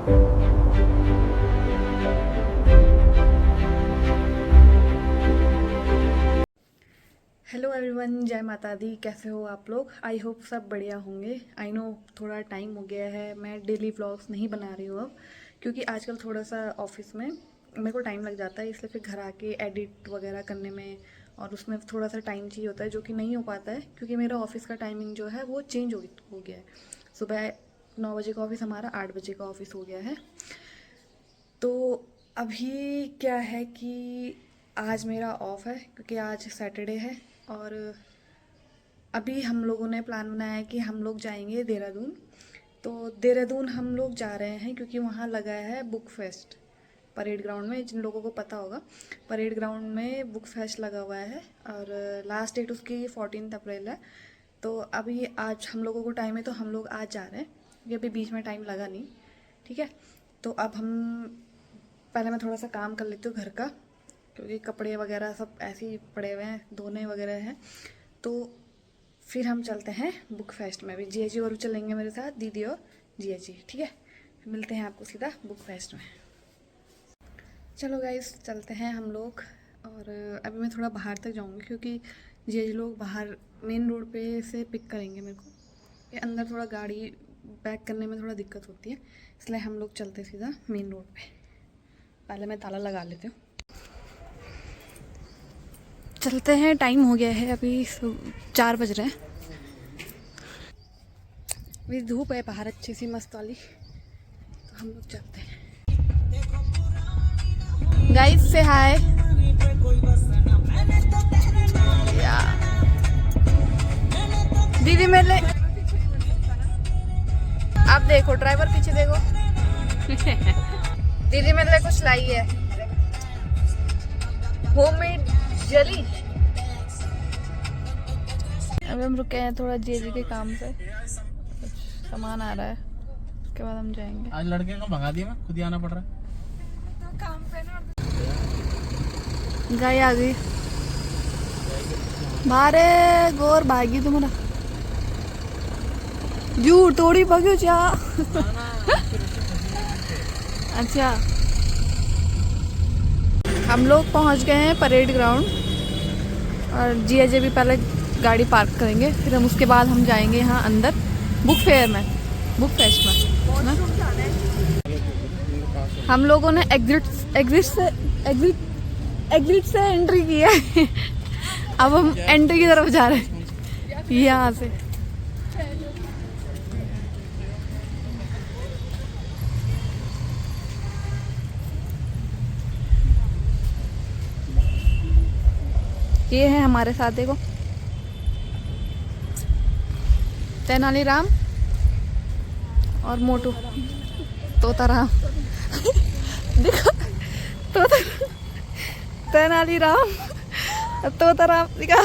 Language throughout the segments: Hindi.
हेलो एवरीवन, जय माता दी। कैसे हो आप लोग? आई होप सब बढ़िया होंगे। आई नो थोड़ा टाइम हो गया है, मैं डेली व्लॉग्स नहीं बना रही हूँ अब, क्योंकि आजकल थोड़ा सा ऑफिस में मेरे को टाइम लग जाता है, इसलिए फिर घर आके एडिट वगैरह करने में और उसमें थोड़ा सा टाइम चाहिए होता है, जो कि नहीं हो पाता है क्योंकि मेरा ऑफिस का टाइमिंग जो है वो चेंज हो गया है। सुबह 9 बजे का ऑफिस हमारा 8 बजे का ऑफिस हो गया है। तो अभी क्या है कि आज मेरा ऑफ है क्योंकि आज सैटरडे है, और अभी हम लोगों ने प्लान बनाया है कि हम लोग जाएंगे देहरादून। तो देहरादून हम लोग जा रहे हैं क्योंकि वहाँ लगा है बुक फेस्ट परेड ग्राउंड में। जिन लोगों को पता होगा, परेड ग्राउंड में बुक फेस्ट लगा हुआ है और लास्ट डेट उसकी 14 अप्रैल है। तो अभी आज हम लोगों को टाइम है तो हम लोग आज जा रहे हैं क्योंकि अभी बीच में टाइम लगा नहीं। ठीक है, तो अब पहले मैं थोड़ा सा काम कर लेती हूँ घर का, क्योंकि कपड़े वगैरह सब ऐसे ही पड़े हुए हैं, धोने वगैरह हैं। तो फिर हम चलते हैं बुक फेस्ट में। भी जिया जी और चलेंगे मेरे साथ, दीदी और जिया जी। ठीक है, फिर मिलते हैं आपको सीधा बुक फेस्ट में। चलो गाइस, चलते हैं हम लोग। और अभी मैं थोड़ा बाहर तक जाऊंगी क्योंकि जिया जी लोग बाहर मेन रोड पे से पिक करेंगे मेरे को। ये अंदर थोड़ा गाड़ी बैक करने में थोड़ा दिक्कत होती है, इसलिए हम लोग चलते सीधा मेन रोड पे। पहले मैं ताला लगा लेती हूँ। चलते हैं, टाइम हो गया है, अभी 4 बज रहे हैं। अभी धूप है बाहर अच्छी सी मस्त वाली, तो हम लोग चलते हैं। गाइस से हाय। दीदी मेरे आप देखो, ड्राइवर पीछे देखो। दीदी मेरे लिए कुछ लाई है, होममेड जली। अभी हम रुके हैं थोड़ा जी के काम से, कुछ सामान आ रहा है, उसके बाद हम जाएंगे। आज लड़के को भगा दिया, मैं खुद ही आना पड़ रहा है तो काम पे ना। गाय आ गई बाहर, गोर भागी तुम्हारा जू तोड़ी पगी चा। अच्छा, हम लोग पहुंच गए हैं परेड ग्राउंड, और जिया जी भी पहले गाड़ी पार्क करेंगे, फिर हम उसके बाद हम जाएंगे यहाँ अंदर बुक फेयर में, बुक फेस्ट में ना। हम लोगों ने एग्जिट से एंट्री की है। अब हम एंट्री की तरफ जा रहे हैं यहाँ से। ये है हमारे साथ, देखो तेनालीराम और मोटू तोताराम। देखो तेनालीराम तोताराम दिखा।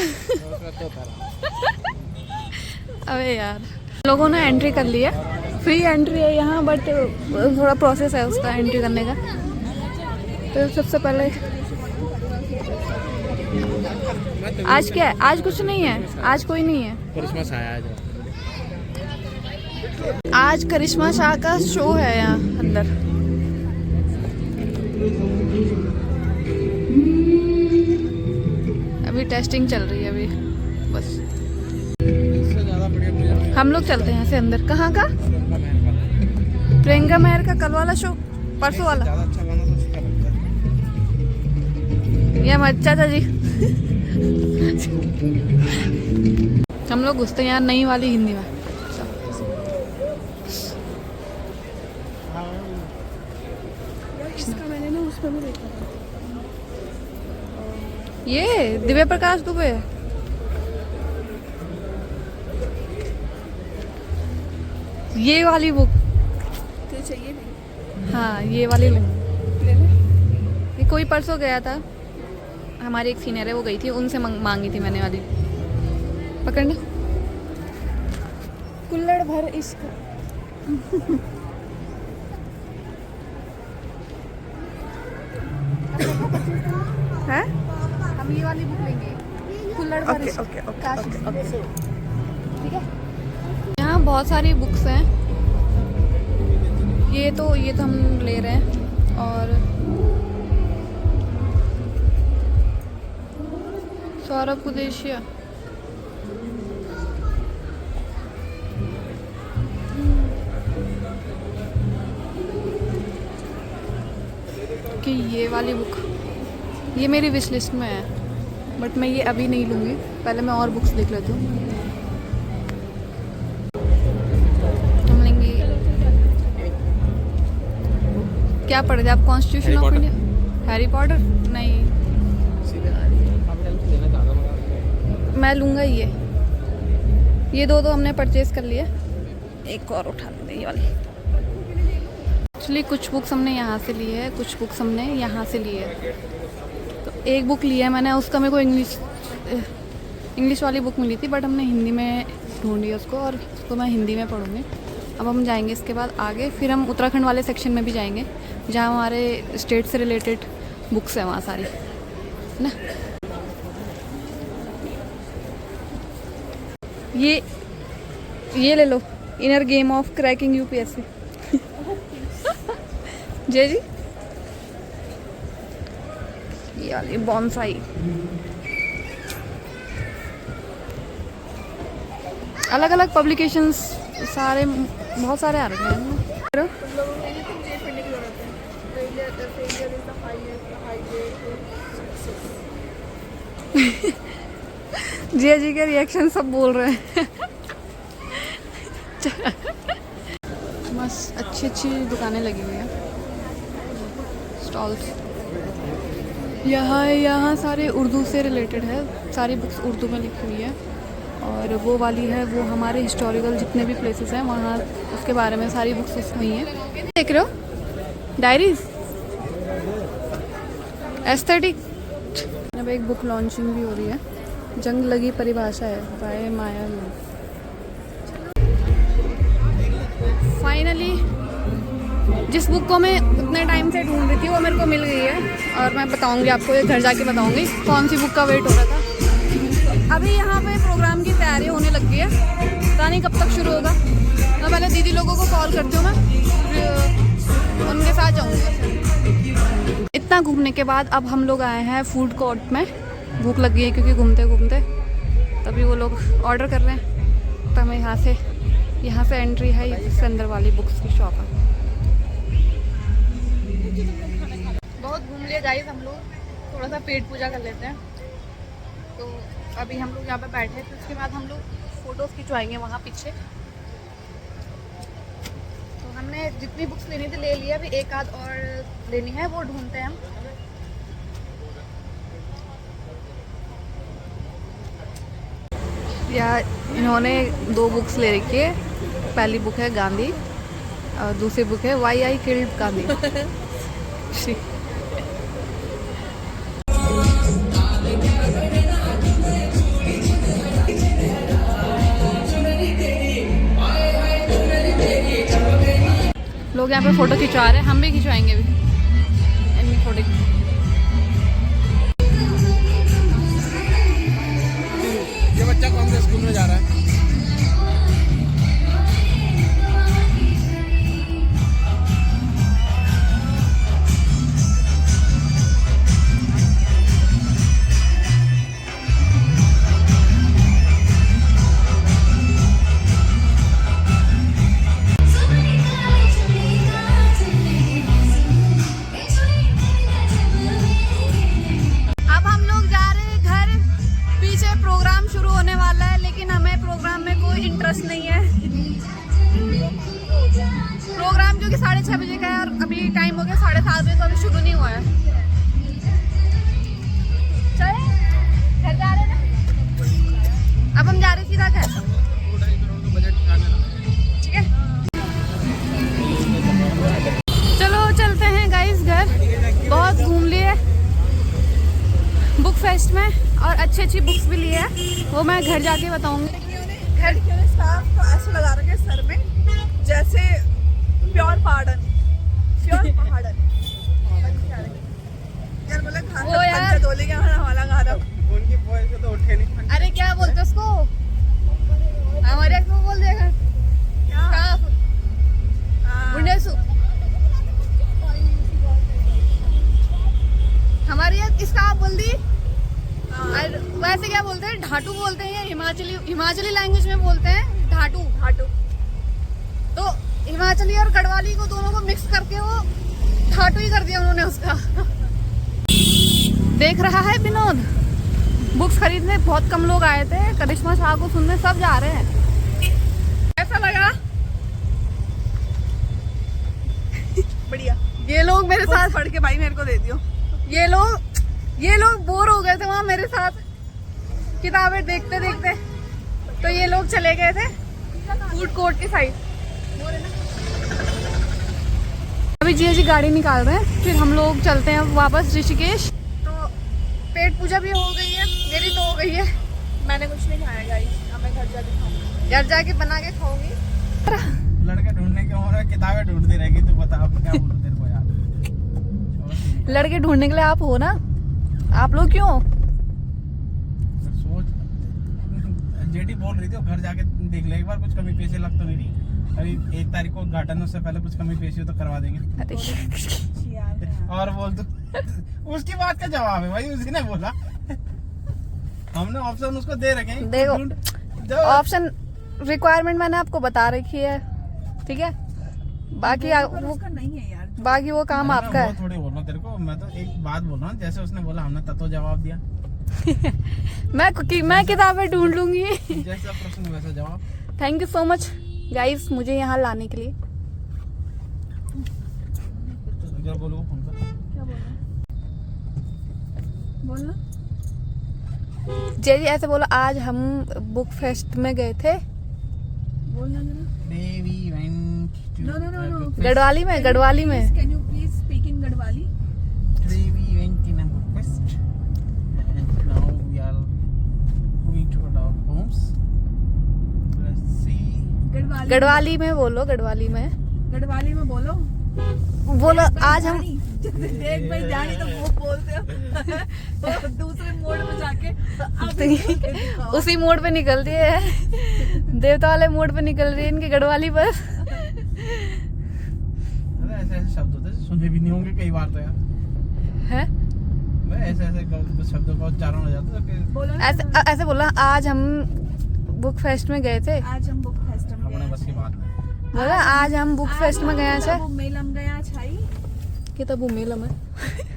अबे यार, लोगों ने एंट्री कर लिया, फ्री एंट्री है यहाँ, बट थोड़ा प्रोसेस है उसका एंट्री करने का। तो सबसे पहले आज क्या है? आज कुछ नहीं है, आज कोई नहीं है। करिश्मा शाह है आज करिश्मा शाह का शो है यहाँ अंदर। अभी टेस्टिंग चल रही है अभी बस। हम लोग चलते हैं यहाँ से अंदर। कहाँ का? प्रियंका मेहर का कल वाला शो, परसों वाला। ये मत चाचा जी। हम लोग घुसते हैं यार नई वाली हिंदी में। इसका मैंने ना उसमें भी देखा था, ये दिव्य प्रकाश दुबे। ये वाली बुक तो चाहिए भी। हाँ, ये वाली बुक ये कोई परसों गया था, हमारी एक सीनियर है वो गई थी, उनसे मांगी थी मैंने वाली। पकड़ने कुल्लड़ भर इश्क। है, हम ये वाली बुक लेंगे, कुल्लड़ भर इश्क। ठीक है। यहाँ बहुत सारी बुक्स हैं। ये तो हम ले रहे हैं। और सौरभ कुदेशिया, कि ये वाली बुक, ये मेरी विश लिस्ट में है, बट मैं ये अभी नहीं लूँगी, पहले मैं और बुक्स देख लेती हूँ। हम लेंगे, क्या पढ़ रहे आप? Constitution of India, Harry Potter? नहीं, मैं लूँगा ये दो तो हमने परचेज कर लिए, एक और उठा लेंगे ये वाली। एक्चुअली कुछ बुक्स हमने यहाँ से ली है, कुछ बुक्स हमने यहाँ से ली है। तो एक बुक लिया है मैंने, उसका मेरे को इंग्लिश वाली बुक मिली थी, बट हमने हिंदी में ढूंढी उसको, और उसको मैं हिंदी में पढ़ूँगी। अब हम जाएंगे इसके बाद आगे, फिर हम उत्तराखंड वाले सेक्शन में भी जाएंगे, जहाँ हमारे स्टेट से रिलेटेड बुक्स हैं वहाँ सारी, है ना। ये ले लो, inner game of cracking UPSC. Jai ji, ये वाली बॉन्साई, अलग अलग पब्लिकेशंस सारे, बहुत सारे आ रहे हैं। जिया जी के रिएक्शन सब बोल रहे हैं। मस्त अच्छी दुकानें लगी हुई हैं, स्टॉल्स। यहाँ सारे उर्दू से रिलेटेड है, सारी बुक्स उर्दू में लिखी हुई है। और वो वाली है, वो हमारे हिस्टोरिकल जितने भी प्लेसेस हैं वहाँ उसके बारे में सारी बुक्स उसमें ही हैं। देख रहे हो, डायरीज, एस्थेटिक। अब एक बुक लॉन्चिंग भी हो रही है, जंग लगी परिभाषा है, बाय माया। फाइनली जिस बुक को मैं उतने टाइम से ढूंढ रही थी वो मेरे को मिल गई है, और मैं बताऊंगी आपको, ये घर जाके बताऊंगी कौन सी बुक का वेट हो रहा था। अभी यहाँ पे प्रोग्राम की तैयारी होने लग गई है, पता नहीं कब तक शुरू होगा। मैं पहले दीदी लोगों को कॉल करती हूँ, मैं उनके साथ जाऊँगी। इतना घूमने के बाद अब हम लोग आए हैं फूड कोर्ट में, भूख लग गई है क्योंकि घूमते घूमते, तभी वो लोग ऑर्डर कर रहे हैं। तो हमें यहाँ से एंट्री है, इससे अंदर वाली बुक्स की शॉप है। बहुत घूम लिए गाइस हम लोग, थोड़ा सा पेट पूजा कर लेते हैं। तो अभी हम लोग यहाँ पे बैठे हैं, फिर उसके बाद हम लोग फ़ोटोज़ खिंचवाएंगे वहाँ पीछे। तो हमने जितनी बुक्स लेनी थी ले लिया, अभी एक आध और लेनी है, वो ढूंढते हैं हम। यार इन्होंने 2 बुक्स ले रखी है, पहली बुक है गांधी और दूसरी बुक है वाई आई किल्ड गांधी। लोग यहाँ पे फोटो खिंचवा रहे हैं, हम भी खिंचवाएंगे अभी फोटो। ये बच्चा कौन से स्कूल में जा रहा है? इंटरेस्ट नहीं है। प्रोग्राम जो कि 6:30 बजे का है और अभी टाइम हो गया 7:30 बजे, तो अभी शुरू नहीं हुआ है। चले घर जा रहे ना, अब हम जा रहे सीधा घर, ठीक है। चलो चलते हैं गाइस घर, बहुत घूम लिए बुक फेस्ट में और अच्छी बुक्स भी ली है, वो मैं घर जाके बताऊंगी। घर स्टाफ को ऐसे लगा रखे सर में जैसे प्योर पार्डन यार, बोले वो यार धोले क्या हमारा गाना उनकी वॉइस से तो उठे नहीं। अरे क्या बोलते उसको, हमारे को बोल देगा क्या बुंडेसु ढाटू बोलते हैं या हिमाचली लैंग्वेज में बोलते हैं ढाटू। घाटू। तो हिमाचली और गढ़वाली को दोनों को मिक्स करके वो ढाटू ही कर दिया उन्होंने उसका। देख रहा है विनोद, बुक्स खरीदने बहुत कम लोग आए थे, करिश्मा शाह को सुनने सब जा रहे हैं। कैसा लगा? बढ़िया। ये लोग मेरे साथ पढ़ के भाई मेरे को दे दियो। ये लोग बोर हो गए थे वहाँ मेरे साथ किताबें देखते देखते, तो ये लोग चले गए थे फूड कोर्ट की साइड। अभी जी गाड़ी निकाल रहे हैं, फिर हम लोग चलते हैं वापस ऋषिकेश। तो पेट पूजा भी हो गई है, मेरी तो हो गई है। मैंने कुछ नहीं खाया गाइस, अब मैं घर जाके खाऊंगी। घर जाके बना के खाऊंगी। लड़के ढूंढने की उम्र है, किताबें ढूंढती रहेगी। तू बता अब क्या बोलूं तेरे को यार। लड़के ढूंढने के लिए आप हो ना, आप लोग क्यों? सोच, जेडी बोल रही थी वो घर जाके देख ले एक बार, कुछ कमी पेशी लग तो नहीं रही। अभी 1 तारीख को उद्घाटन, उससे पहले कुछ कमी पेशी हो तो करवा देंगे। यार और बोल तू उसकी बात का जवाब है भाई, उसी ने बोला। हमने ऑप्शन उसको दे रखे हैं। देखो ऑप्शन रिक्वायरमेंट मैंने आपको बता रखी है, ठीक है। बाकी वो उसका नहीं है यार। बाकी वो काम आपका है। थोड़ी बोल रहा हूँ तेरे को, मैं तो एक बात बोल रहा हूँ, जैसे उसने बोला हमने तत्व जवाब दिया। मैं किताबें ढूंढ लूंगी। जैसा प्रश्न वैसा जवाब। Thank you so much guys मुझे यहाँ लाने के लिए। क्या बोलूँ फोन पर? क्या बोलना? जी ऐसे बोलो, आज हम बुक फेस्ट में गए थे। बोलना जरा। Baby went to No. Garhwali में Can you please speak in Gadwali? Baby went in a book fest and now we are moving to our homes. Let's see. Garhwali में बोलो, गढ़वाली में बोलो। आज हम देख भाई जानी तो वो बोलते हो और दूसरे मोड में जाके उसी मोड पे निकल दिए है, देवता वाले मोड पे निकल रही है इनकी गढ़वाली बस। अरे ऐसे शब्द होते हैं, सुने भी नहीं होंगे कई बार तो यार। है ऐसे शब्दों का उच्चारण हो जाता है। बोलो ना। ऐसे बोला, आज हम बुक फेस्ट में गए थे। आज हम बुक फेस्ट में अपने बस की बात नहीं। बोला आज हम बुक फेस्ट में गए थे। मेलम गया छाई कि तब मेलम है,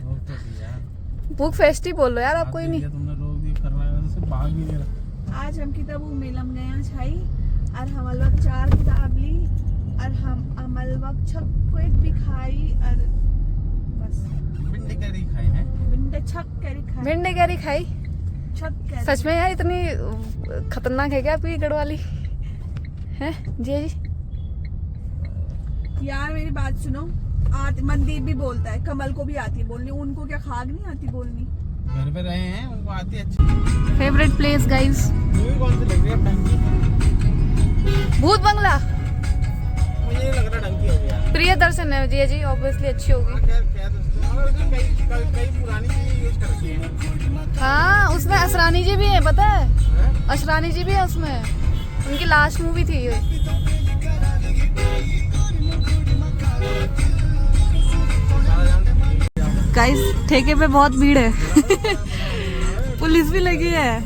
लोग तो थी यार। बुक फेस्ट ही बोल लो यार, आप कोई नहीं। तुमने लोग भी कर रहा है, वैसे भाग भी नहीं रहा। आज हम किताब मेलम गया छाई और हम अलग 4 किताब ली और हम अमल वक्त छक को एक भी खाई और बस भिंडी करी खाई है। भिंडे छक करी खाई। भिंडी कैरी खाई। छक करी। सच में यार इतनी खतरनाक है क्या आपकी गढ़वाली? है जी यार मेरी बात सुनो, मनदीप भी बोलता है, कमल को भी आती है बोलनी, उनको क्या खाग नहीं आती बोलनी? घर पे रहे हैं, उनको आती है अच्छी। फेवरेट प्लेस गाइस, मूवी कौन सी लग रही है? डंकी। भूत बंगला। मुझे नहीं लग रहा डंकी हो गया। प्रियदर्शन है जी ऑब्वियसली अच्छी होगी। क्या दोस्तों, मगर उसमें कई पुरानी चीजें यूज कर रखी है। हाँ उसमें असरानी जी भी है, पता है? हैं? असरानी जी भी है उसमें, उनकी लास्ट मूवी थी ये। गाइस ठेके पे बहुत भीड़ है। पुलिस भी लगी है,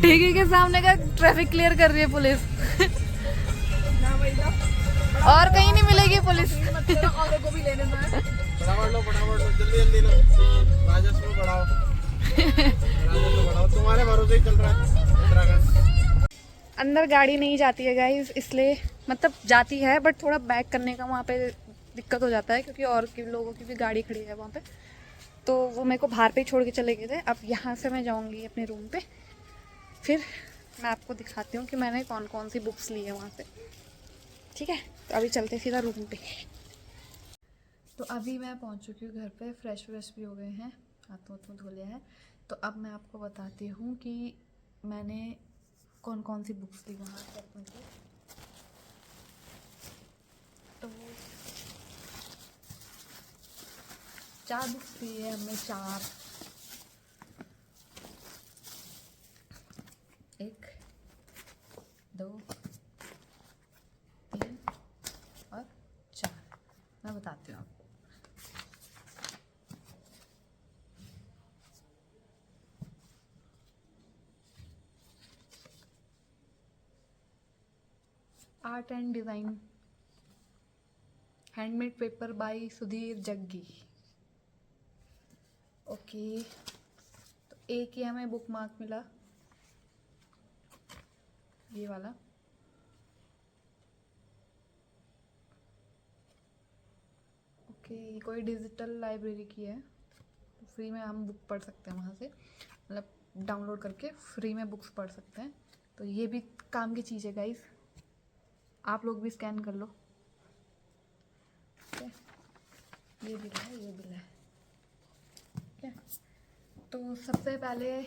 ठेके के सामने का ट्रैफिक क्लियर कर रही है पुलिस। और कहीं नहीं मिलेगी पुलिस। औरों को भी लेने में फटाफट लो जल्दी लो, राजस्व बढ़ाओ। राजस्व बढ़ाओ, तुम्हारे भरोसे ही चल रहा है उत्तराखंड। अंदर गाड़ी नहीं जाती है गाइस, इसलिए मतलब जाती है बट थोड़ा बैक करने का वहाँ पे दिक्कत हो जाता है, क्योंकि और के लोगों की भी गाड़ी खड़ी है वहाँ पे, तो वो मेरे को बाहर पे ही छोड़ के चले गए थे। अब यहाँ से मैं जाऊँगी अपने रूम पे, फिर मैं आपको दिखाती हूँ कि मैंने कौन कौन सी बुक्स ली है वहाँ से। ठीक है, तो अभी चलते सीधा रूम पे। तो अभी मैं पहुँच चुकी हूँ घर पे, फ्रेश व्रेश भी हो गए हैं, हाथों धो लिया है। तो अब मैं आपको बताती हूँ कि मैंने कौन कौन सी बुक्स ली वहाँ से अपने को। तो 4 बुक्स ली है हमने, 4, 1, 2, 3 और 4। मैं बताती हूँ आपको। Art and design, handmade paper by Sudhir Jaggi. Okay, तो एक ही हमें बुक मार्क मिला, ये वाला। ओके, कोई डिजिटल लाइब्रेरी की है, फ्री में हम बुक पढ़ सकते हैं वहाँ से, मतलब डाउनलोड करके फ्री में बुक्स पढ़ सकते हैं। तो ये भी काम की चीज़ है गाइस, आप लोग भी स्कैन कर लो। ठीक है, ये बिल है, ये बिल है। ठीक है, तो सबसे पहले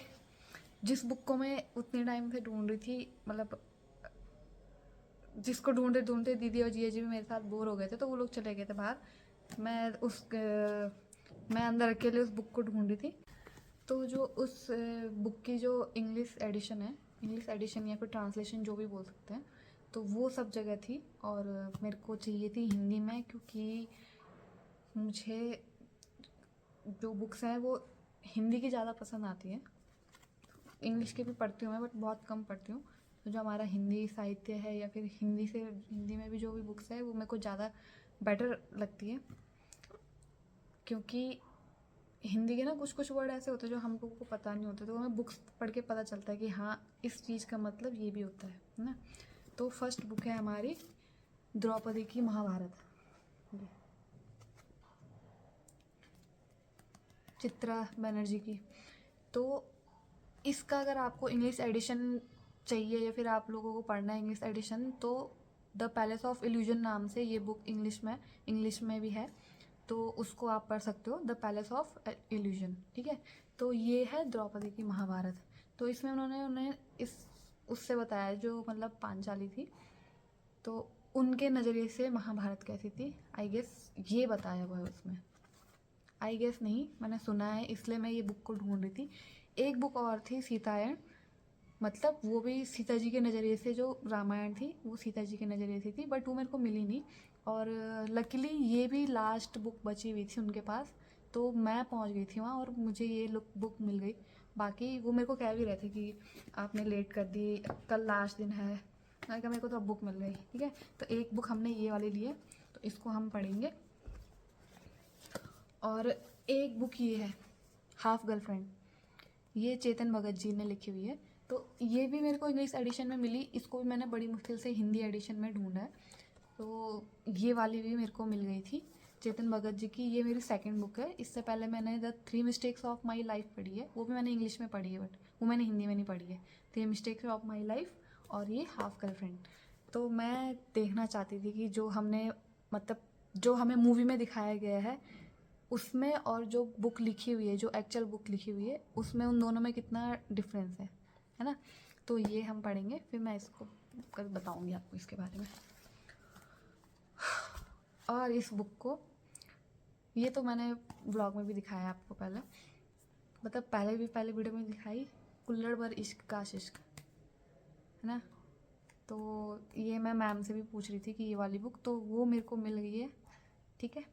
जिस बुक को मैं उतने टाइम से ढूंढ रही थी, मतलब जिसको ढूंढते ढूंढते दीदी और जिया जी भी मेरे साथ बोर हो गए थे, तो वो लोग चले गए थे बाहर। मैं अंदर अकेले उस बुक को ढूंढ रही थी। तो जो उस बुक की जो इंग्लिश एडिशन है, इंग्लिश एडिशन या फिर ट्रांसलेशन जो भी बोल सकते हैं, तो वो सब जगह थी और मेरे को चाहिए थी हिंदी में, क्योंकि मुझे जो बुक्स हैं वो हिंदी की ज़्यादा पसंद आती हैं। इंग्लिश की भी पढ़ती हूँ मैं, बट बहुत कम पढ़ती हूँ। तो जो हमारा हिंदी साहित्य है या फिर हिंदी में भी जो भी बुक्स है वो मेरे को ज़्यादा बेटर लगती है, क्योंकि हिंदी के ना कुछ कुछ वर्ड ऐसे होते हैं जो हम लोगों को पता नहीं होते, तो हमें बुक्स पढ़ के पता चलता है कि हाँ इस चीज़ का मतलब ये भी होता है ना। तो फर्स्ट बुक है हमारी द्रौपदी की महाभारत, ये चित्रा बनर्जी की। तो इसका अगर आपको इंग्लिश एडिशन चाहिए या फिर आप लोगों को पढ़ना है इंग्लिश एडिशन, तो द पैलेस ऑफ इल्यूजन नाम से ये बुक इंग्लिश में भी है, तो उसको आप पढ़ सकते हो, द पैलेस ऑफ इल्यूजन। ठीक है, तो ये है द्रौपदी की महाभारत। तो इसमें उन्हें उससे बताया जो मतलब पांचाली थी, तो उनके नज़रिए से महाभारत कैसी थी, आई गेस ये बताया हुआ है उसमें। आई गेस नहीं, मैंने सुना है, इसलिए मैं ये बुक को ढूंढ रही थी। एक बुक और थी सीतायण, मतलब वो भी सीता जी के नज़रिए से, जो रामायण थी वो सीता जी के नज़रिए से थी, बट वो मेरे को मिली नहीं। और लकीली ये भी लास्ट बुक बची हुई थी उनके पास, तो मैं पहुंच गई थी वहाँ और मुझे ये बुक मिल गई। बाकी वो मेरे को कह भी रहे थे कि आपने लेट कर दी, कल लास्ट दिन है। मैंने कहा मेरे को तो अब बुक मिल गई। ठीक है, तो एक बुक हमने ये वाली ली है, तो इसको हम पढ़ेंगे। और एक बुक ये है हाफ गर्लफ्रेंड, ये चेतन भगत जी ने लिखी हुई है। तो ये भी मेरे को इंग्लिश एडिशन में मिली, इसको भी मैंने बड़ी मुश्किल से हिंदी एडिशन में ढूंढा है, तो ये वाली भी मेरे को मिल गई थी चेतन भगत जी की। ये मेरी सेकंड बुक है। इससे पहले मैंने the 3 mistakes of my life पढ़ी है, वो भी मैंने इंग्लिश में पढ़ी है, बट वो मैंने हिंदी में नहीं पढ़ी है। 3 मिस्टेक्स ऑफ माई लाइफ और ये हाफ गर्लफ्रेंड। तो मैं देखना चाहती थी कि जो हमें मूवी में दिखाया गया है उसमें और जो बुक लिखी हुई है, जो एक्चुअल बुक लिखी हुई है, उसमें उन दोनों में कितना डिफरेंस है ना। तो ये हम पढ़ेंगे, फिर मैं इसको कल बताऊंगी आपको इसके बारे में। और इस बुक को, ये तो मैंने ब्लॉग में भी दिखाया आपको पहले, मतलब पहले वीडियो में दिखाई, कुल्लड़ पर इश्क का शिश्क, है ना। तो ये मैं मैम से भी पूछ रही थी कि ये वाली बुक, तो वो मेरे को मिल गई है। ठीक है,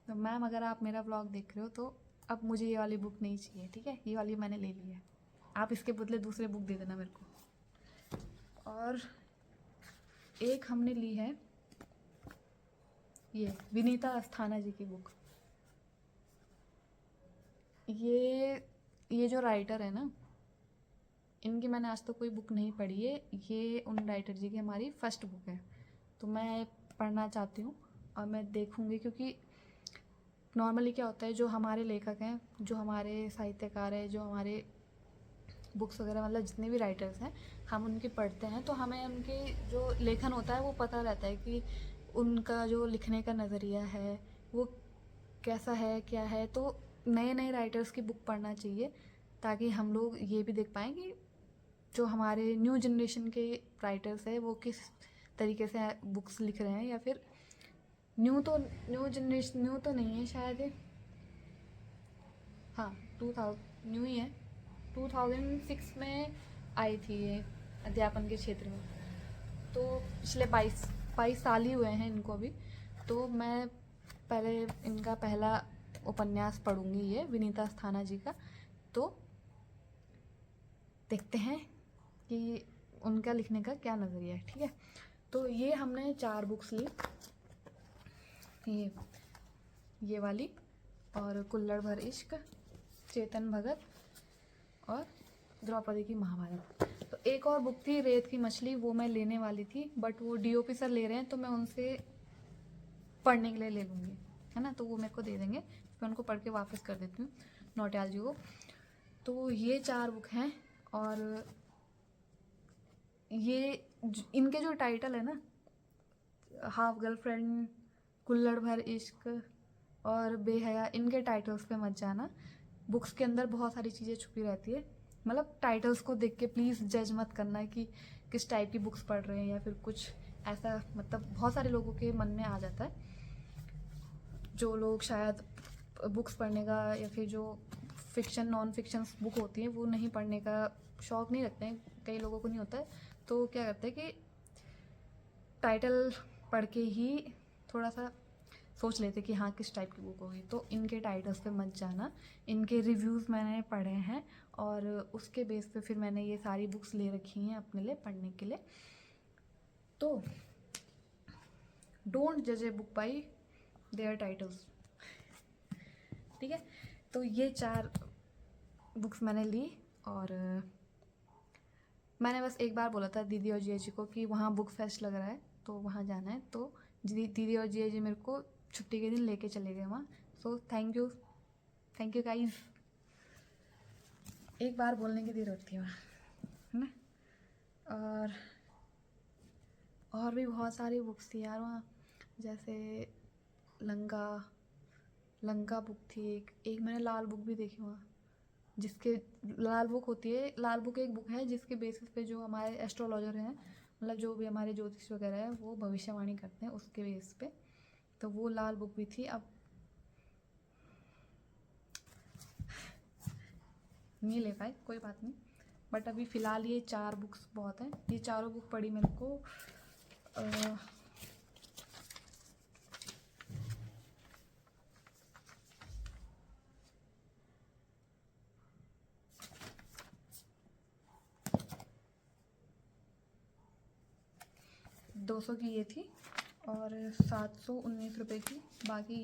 तो मैम अगर आप मेरा ब्लॉग देख रहे हो तो अब मुझे ये वाली बुक नहीं चाहिए। ठीक है, ये वाली मैंने ले ली है, आप इसके बदले दूसरे बुक दे देना मेरे को। और एक हमने ली है ये विनीता अस्थाना जी की बुक। ये जो राइटर है ना, इनकी मैंने आज तक कोई बुक नहीं पढ़ी है, ये उन राइटर जी की हमारी फर्स्ट बुक है। तो मैं पढ़ना चाहती हूँ और मैं देखूँगी, क्योंकि नॉर्मली क्या होता है, जो हमारे लेखक हैं, जो हमारे साहित्यकार हैं, जो हमारे बुक्स वगैरह, मतलब जितने भी राइटर्स हैं, हम उनके पढ़ते हैं तो हमें उनके जो लेखन होता है वो पता रहता है कि उनका जो लिखने का नज़रिया है वो कैसा है, क्या है। तो नए नए राइटर्स की बुक पढ़ना चाहिए, ताकि हम लोग ये भी देख पाएँ कि जो हमारे न्यू जनरेशन के राइटर्स हैं वो किस तरीके से बुक्स लिख रहे हैं, या फिर न्यू तो नहीं है शायद, हाँ 2000 न्यू ही है, 2006 में आई थी ये अध्यापन के क्षेत्र में। तो पिछले 22 साल ही हुए हैं इनको भी। तो मैं पहले इनका पहला उपन्यास पढ़ूंगी, ये विनीता अस्थाना जी का। तो देखते हैं कि उनका लिखने का क्या नज़रिया है। ठीक है, तो ये हमने 4 बुक्स ली, ये वाली, और कुल्लड़ भर इश्क, चेतन भगत और द्रौपदी की महाभारत। तो एक और बुक थी रेत की मछली, वो मैं लेने वाली थी, बट वो डीओपी सर ले रहे हैं तो मैं उनसे पढ़ने के लिए ले लूँगी, है ना, तो वो मेरे को दे देंगे, मैं उनको पढ़ के वापस कर देती हूँ नौटियाल जी को। तो ये 4 बुक हैं, और ये इनके जो टाइटल है ना, हाफ गर्लफ्रेंड, कुल्लड़ भर इश्क और बेहया, इनके टाइटल्स पे मत जाना। बुक्स के अंदर बहुत सारी चीज़ें छुपी रहती है, मतलब टाइटल्स को देख के प्लीज़ जज मत करना कि किस टाइप की बुक्स पढ़ रहे हैं या फिर कुछ ऐसा, मतलब बहुत सारे लोगों के मन में आ जाता है, जो लोग शायद बुक्स पढ़ने का या फिर जो फिक्शन नॉन फिक्शन बुक होती हैं वो नहीं पढ़ने का शौक़ नहीं रखते हैं, कई लोगों को नहीं होता है, तो क्या करते हैं कि टाइटल पढ़ के ही थोड़ा सा सोच लेते कि हाँ किस टाइप की बुक होगी। तो इनके टाइटल्स पे मत जाना, इनके रिव्यूज़ मैंने पढ़े हैं और उसके बेस पे फिर मैंने ये सारी बुक्स ले रखी हैं अपने लिए पढ़ने के लिए। तो डोंट जज a book by there titles, ठीक है। तो ये 4 बुक्स मैंने ली, और मैंने बस एक बार बोला था दीदी और जीजा जी को कि वहाँ बुक फेस्ट लग रहा है तो वहाँ जाना है, तो दीदी और जीजा जी मेरे को छुट्टी के दिन लेके चले गए वहाँ। सो थैंक यू गाइस, एक बार बोलने की ज़रूरत थी वहाँ, है ना। और भी बहुत सारी बुक्स थी यार वहाँ, जैसे लंका बुक थी, एक मैंने लाल बुक भी देखी वहाँ, जिसके लाल बुक होती है, लाल बुक एक बुक है जिसके बेसिस पे जो हमारे एस्ट्रोलॉजर हैं, मतलब जो भी हमारे ज्योतिष वगैरह है वो भविष्यवाणी करते हैं उसके बेस पे, तो वो लाल बुक भी थी। अब नहीं ले पाए, कोई बात नहीं, बट अभी फ़िलहाल ये 4 बुक्स बहुत हैं। ये चारों बुक पढ़ी मेरे को 200 की ये थी और 719 रुपये की, बाकी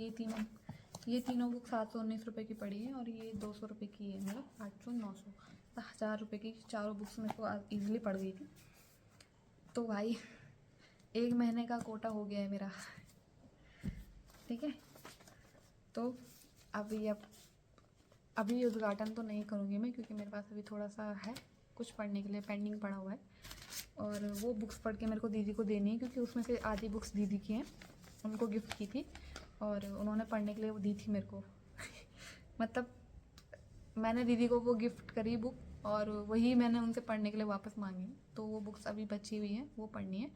ये तीनों बुक 719 रुपये की पड़ी है, और ये 200 रुपये की है, मतलब 800 900 1000 रुपये की चारों बुक्स मेरे को ईजिली पड़ गई थी। तो भाई 1 महीने का कोटा हो गया है मेरा, ठीक है। तो अभी उद्घाटन तो नहीं करूँगी मैं, क्योंकि मेरे पास अभी थोड़ा सा है कुछ पढ़ने के लिए पेंडिंग पड़ा हुआ है, और वो बुक्स पढ़ के मेरे को दीदी को देनी है, क्योंकि उसमें से आधी बुक्स दीदी की हैं, उनको गिफ्ट की थी और उन्होंने पढ़ने के लिए वो दी थी मेरे को मतलब मैंने दीदी को वो गिफ्ट करी बुक, और वही मैंने उनसे पढ़ने के लिए वापस मांगी, तो वो बुक्स अभी बची हुई हैं, वो पढ़नी है,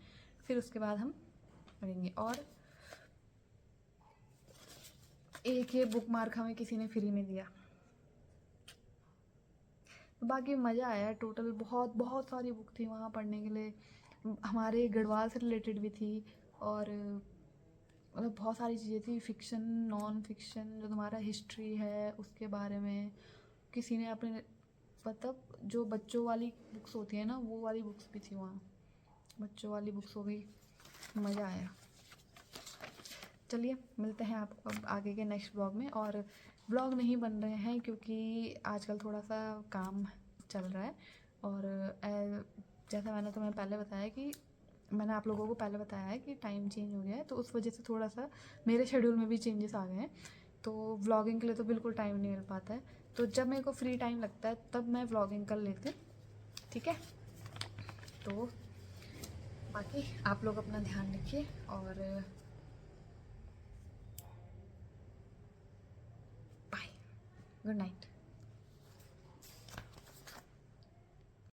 फिर उसके बाद हम पढ़ेंगे। और एक ये बुक मार्क हमें किसी ने फ्री में दिया, बाकी मज़ा आया टोटल। बहुत बहुत सारी बुक थी वहाँ पढ़ने के लिए, हमारे गढ़वाल से रिलेटेड भी थी, और मतलब बहुत सारी चीज़ें थी, फिक्शन नॉन फिक्शन, जो तुम्हारा हिस्ट्री है उसके बारे में किसी ने अपने, मतलब जो बच्चों वाली बुक्स होती है ना, वो वाली बुक्स भी थी वहाँ, बच्चों वाली बुक्स हो गई, मज़ा आया। चलिए मिलते हैं आपको अब आगे के नेक्स्ट ब्लॉग में। और ब्लॉग नहीं बन रहे हैं क्योंकि आजकल थोड़ा सा काम चल रहा है, और जैसा मैंने तुम्हें पहले बताया कि मैंने आप लोगों को पहले बताया है कि टाइम चेंज हो गया है, तो उस वजह से थोड़ा सा मेरे शेड्यूल में भी चेंजेस आ गए हैं, तो व्लॉगिंग के लिए तो बिल्कुल टाइम नहीं मिल पाता है। तो जब मेरे को फ्री टाइम लगता है तब मैं व्लॉगिंग कर लेती हूँ, ठीक है। तो बाकी आप लोग अपना ध्यान रखिए, और बाय, गुड नाइट।